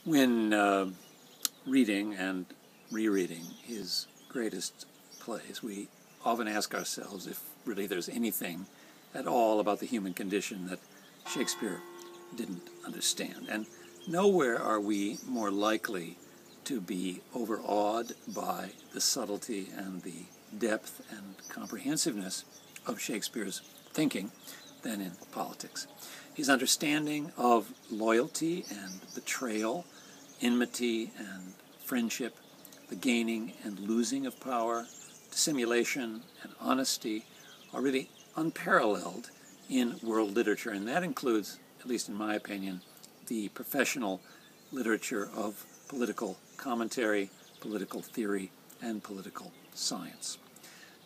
When reading and rereading his greatest plays, we often ask ourselves if really there's anything at all about the human condition that Shakespeare didn't understand. And nowhere are we more likely to be overawed by the subtlety and the depth and comprehensiveness of Shakespeare's thinking than in politics. His understanding of loyalty and betrayal, enmity and friendship, the gaining and losing of power, dissimulation and honesty are really unparalleled in world literature, and that includes, at least in my opinion, the professional literature of political commentary, political theory, and political science.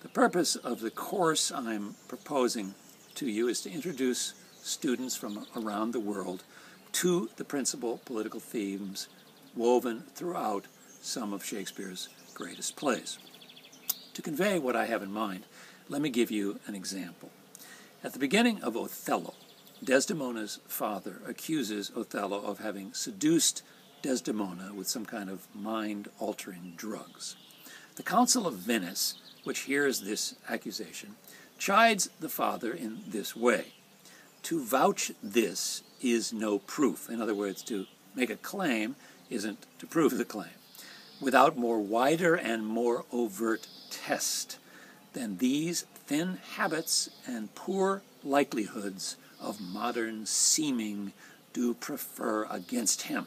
The purpose of the course I'm proposing to you is to introduce students from around the world to the principal political themes woven throughout some of Shakespeare's greatest plays. To convey what I have in mind, let me give you an example. At the beginning of Othello, Desdemona's father accuses Othello of having seduced Desdemona with some kind of mind-altering drugs. The Council of Venice, which hears this accusation, chides the father in this way. To vouch this is no proof. In other words, to make a claim isn't to prove the claim. Without more wider and more overt test than these thin habits and poor likelihoods of modern seeming do prefer against him.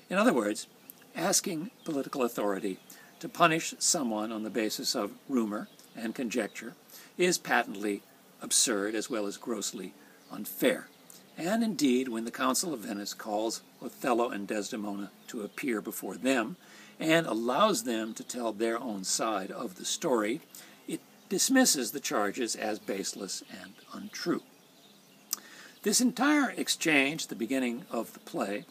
In other words, asking political authority to punish someone on the basis of rumor and conjecture is patently absurd as well as grossly unfair. And indeed, when the Council of Venice calls Othello and Desdemona to appear before them and allows them to tell their own side of the story, it dismisses the charges as baseless and untrue. This entire exchange, the beginning of the play,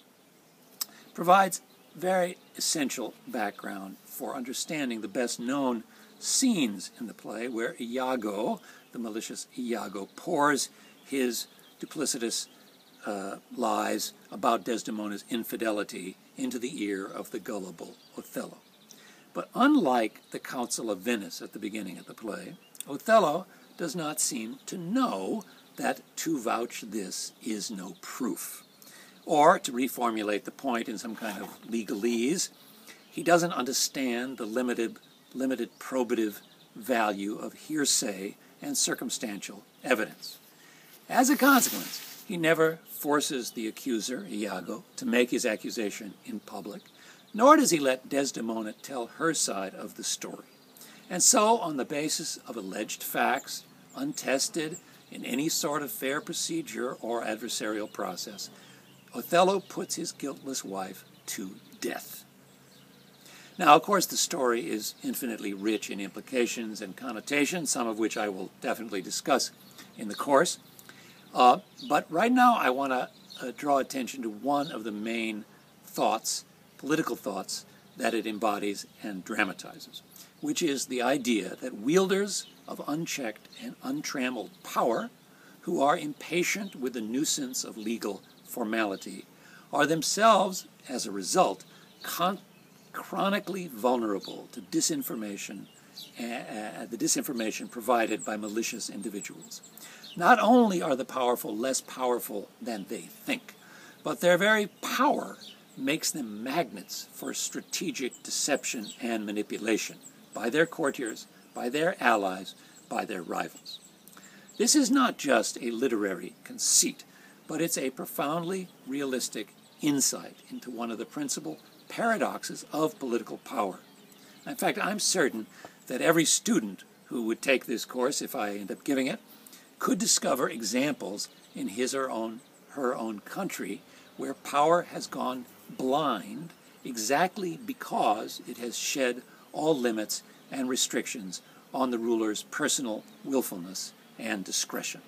provides very essential background for understanding the best-known scenes in the play where Iago, the malicious Iago, pours his duplicitous lies about Desdemona's infidelity into the ear of the gullible Othello. But unlike the Council of Venice at the beginning of the play, Othello does not seem to know that to vouch this is no proof. Or, to reformulate the point in some kind of legalese, he doesn't understand the limited probative value of hearsay and circumstantial evidence. As a consequence, he never forces the accuser, Iago, to make his accusation in public, nor does he let Desdemona tell her side of the story. And so, on the basis of alleged facts, untested in any sort of fair procedure or adversarial process, Othello puts his guiltless wife to death. Now, of course, the story is infinitely rich in implications and connotations, some of which I will definitely discuss in the course. But right now I want to draw attention to one of the main thoughts, political thoughts, that it embodies and dramatizes, which is the idea that wielders of unchecked and untrammeled power, who are impatient with the nuisance of legal formality, are themselves, as a result, chronically vulnerable to disinformation, the disinformation provided by malicious individuals. Not only are the powerful less powerful than they think, but their very power makes them magnets for strategic deception and manipulation by their courtiers, by their allies, by their rivals. This is not just a literary conceit, but it's a profoundly realistic insight into one of the principal paradoxes of political power. In fact, I'm certain that every student who would take this course, if I end up giving it, could discover examples in his or her own country where power has gone blind exactly because it has shed all limits and restrictions on the ruler's personal willfulness and discretion.